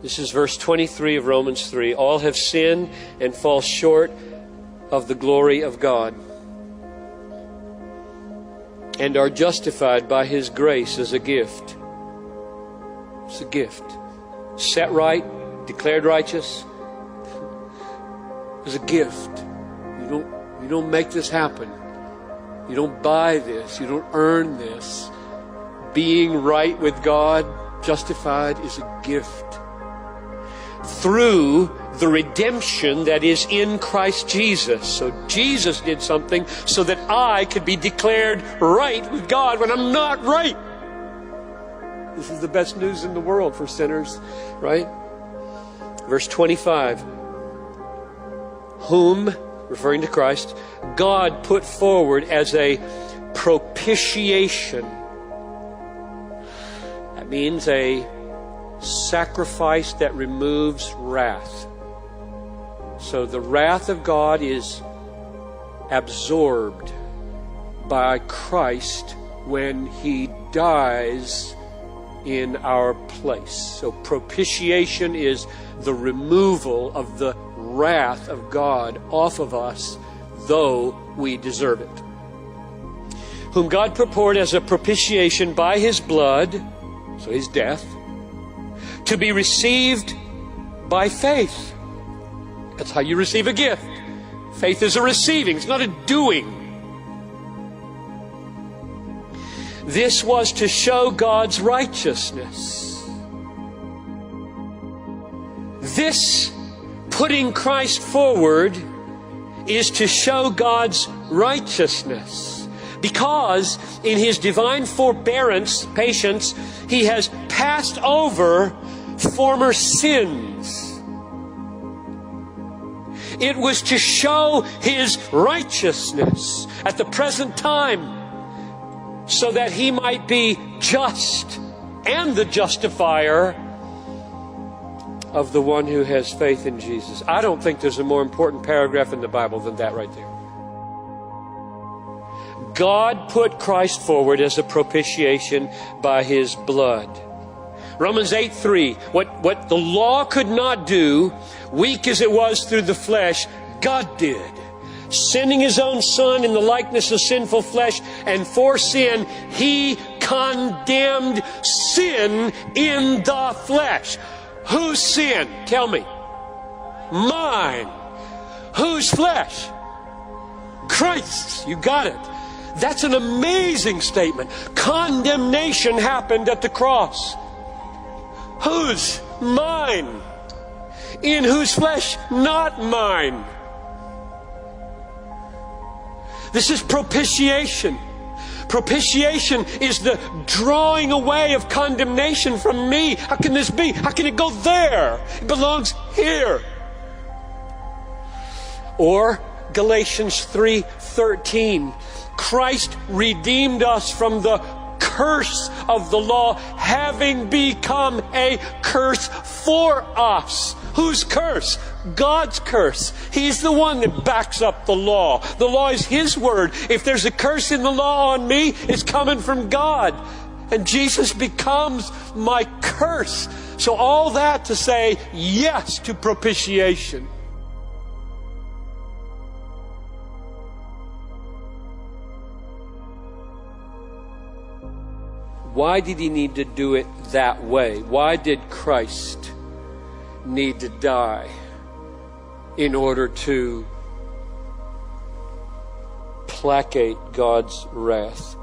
This is verse 23 of Romans 3. All have sinned and fall short of the glory of God, and are justified by His grace as a gift. It's a gift. Set right, declared righteous. It's a gift. You don't make this happen. You don't buy this. You don't earn this. Being right with God, justified, is a gift. Through the redemption that is in Christ Jesus. So Jesus did something so that I could be declared right with God when I'm not right. This is the best news in the world for sinners, right? Verse 25. Whom, referring to Christ, God put forward as a propitiation. That means a sacrifice that removes wrath. So the wrath of God is absorbed by Christ when He dies in our place. So propitiation is the removal of the wrath of God off of us, though we deserve it. Whom God put forward as a propitiation by His blood, so His death, to be received by faith. That's how you receive a gift. Faith is a receiving, it's not a doing. This was to show God's righteousness. This putting Christ forward is to show God's righteousness. Because in His divine forbearance, patience, He has passed over former sins. It was to show His righteousness at the present time, so that He might be just and the justifier of the one who has faith in Jesus. I don't think there's a more important paragraph in the Bible than that right there. God put Christ forward as a propitiation by His blood. Romans 8:3. What the law could not do, weak as it was through the flesh, God did. Sending His own Son in the likeness of sinful flesh, and for sin, He condemned sin in the flesh. Whose sin? Tell me. Mine. Whose flesh? Christ's. You got it. That's an amazing statement. Condemnation happened at the cross. Whose? Mine. In whose flesh? Not mine. This is propitiation. Propitiation is the drawing away of condemnation from me. How can this be? How can it go there? It belongs here. Or Galatians 3:13. Christ redeemed us from the curse of the law, having become a curse for us. Whose curse? God's curse. He's the one that backs up the law. The law is His word. If there's a curse in the law on me, it's coming from God. And Jesus becomes my curse. So all that to say yes to propitiation. Why did He need to do it that way? Why did Christ need to die in order to placate God's wrath?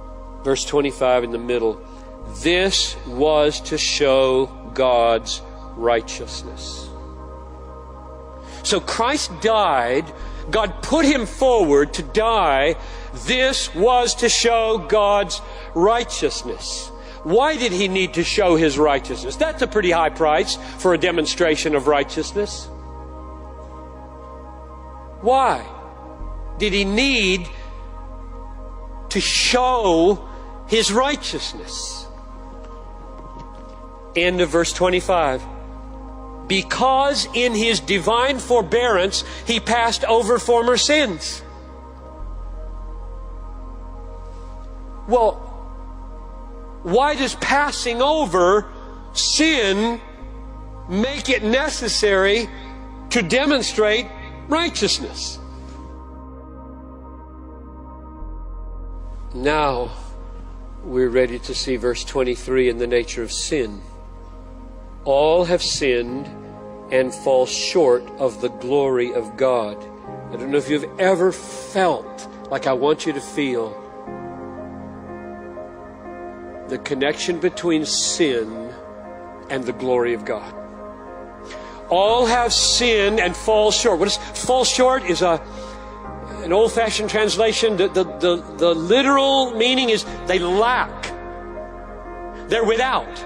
Verse 25 in the middle. This was to show God's righteousness. So Christ died. God put Him forward to die. This was to show God's righteousness. Why did He need to show His righteousness? That's a pretty high price for a demonstration of righteousness. Why did He need to show His righteousness? End of verse 25. Because in His divine forbearance He passed over former sins. Well, why does passing over sin make it necessary to demonstrate righteousness. Now we're ready to see verse 23 in the nature of sin. All have sinned and fall short of the glory of God. I don't know if you've ever felt like I want you to feel the connection between sin and the glory of God. All have sinned and fall short. What is fall short? Is an old-fashioned translation. The literal meaning is they lack. They're without.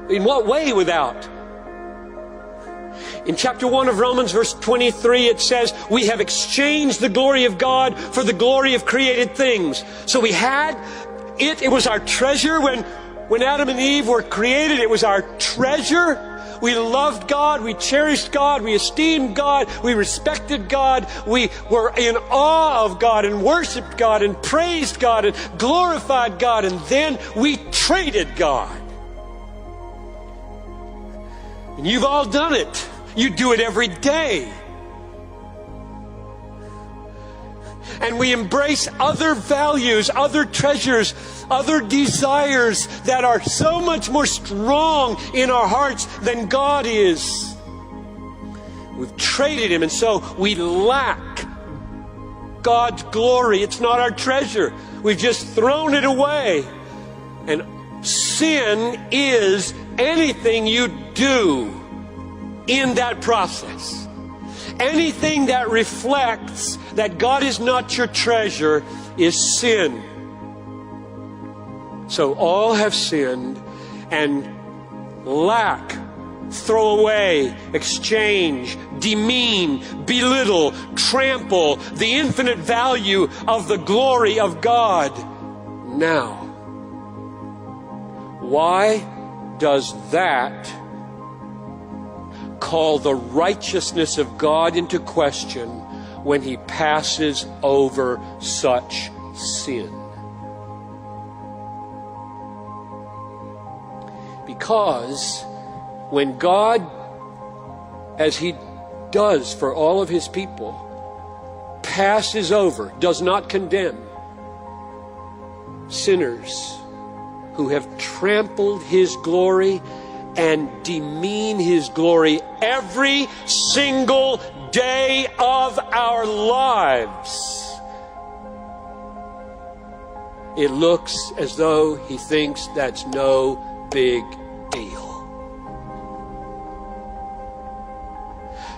In what way without? In chapter 1 of Romans, verse 23, it says, we have exchanged the glory of God for the glory of created things. So we had it. It was our treasure when Adam and Eve were created. It was our treasure. We loved God. We cherished God. We esteemed God. We respected God. We were in awe of God and worshiped God and praised God and glorified God. And then we traded God. And you've all done it. You do it every day. And we embrace other values, other treasures, other desires that are so much more strong in our hearts than God is. We've traded Him, and so we lack God's glory. It's not our treasure. We've just thrown it away. And sin is anything you do in that process. Anything that reflects that God is not your treasure is sin. So all have sinned and lack, throw away, exchange, demean, belittle, trample the infinite value of the glory of God. Now, why does that call the righteousness of God into question when He passes over such sin? Because when God, as He does for all of His people, passes over, does not condemn sinners who have trampled His glory and demean His glory every single day of our lives, it looks as though He thinks that's no big deal.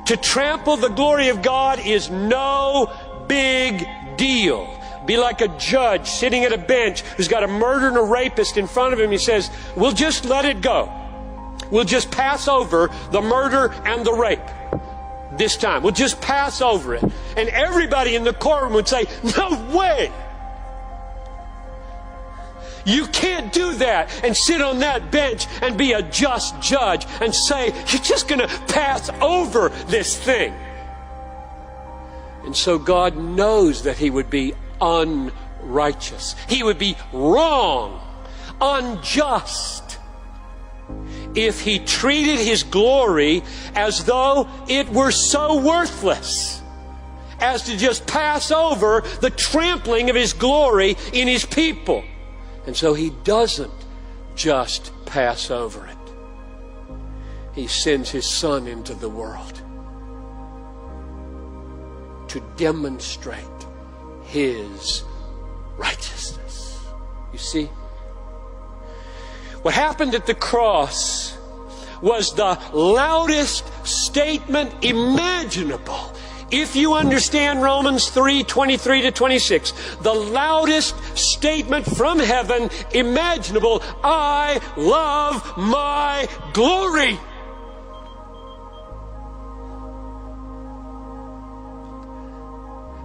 To trample the glory of God is no big deal. Be like a judge sitting at a bench who's got a murderer and a rapist in front of him. He says, we'll just let it go. We'll just pass over the murder and the rape this time. We'll just pass over it. And everybody in the courtroom would say, no way! You can't do that and sit on that bench and be a just judge and say, you're just going to pass over this thing. And so God knows that He would be unrighteous. He would be wrong, unjust, if He treated His glory as though it were so worthless as to just pass over the trampling of His glory in His people. And so He doesn't just pass over it. He sends His Son into the world to demonstrate His righteousness. You see? What happened at the cross was the loudest statement imaginable. If you understand Romans 3:23-26, the loudest statement from heaven imaginable, I love my glory.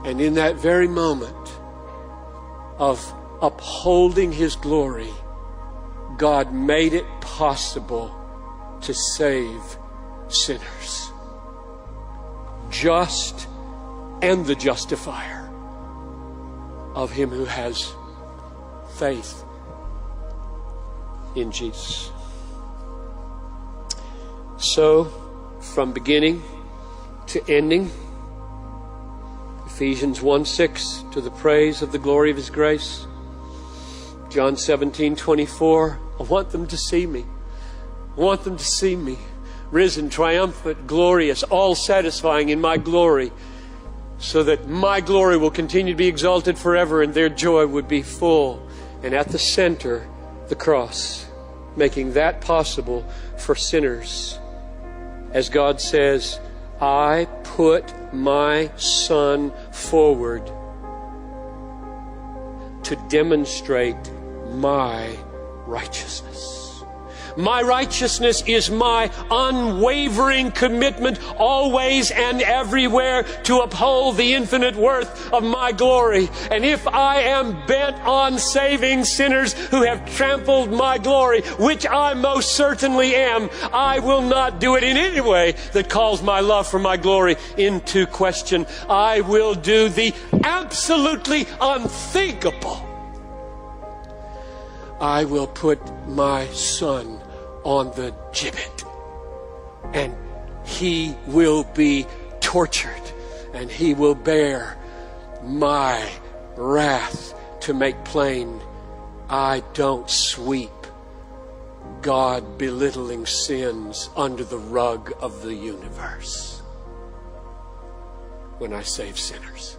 And in that very moment of upholding His glory, God made it possible to save sinners. Just and the justifier of him who has faith in Jesus. So, from beginning to ending, Ephesians 1:6, to the praise of the glory of His grace. John 17:24, I want them to see me. I want them to see me, risen, triumphant, glorious, all satisfying in my glory, so that my glory will continue to be exalted forever and their joy would be full. And at the center, the cross, making that possible for sinners. As God says, I put my Son forward to demonstrate my righteousness. My righteousness is my unwavering commitment always and everywhere to uphold the infinite worth of my glory. And if I am bent on saving sinners who have trampled my glory, which I most certainly am, I will not do it in any way that calls my love for my glory into question. I will do the absolutely unthinkable. I will put my Son on the gibbet, and He will be tortured, and He will bear my wrath to make plain I don't sweep God belittling sins under the rug of the universe when I save sinners.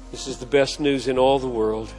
This is the best news in all the world.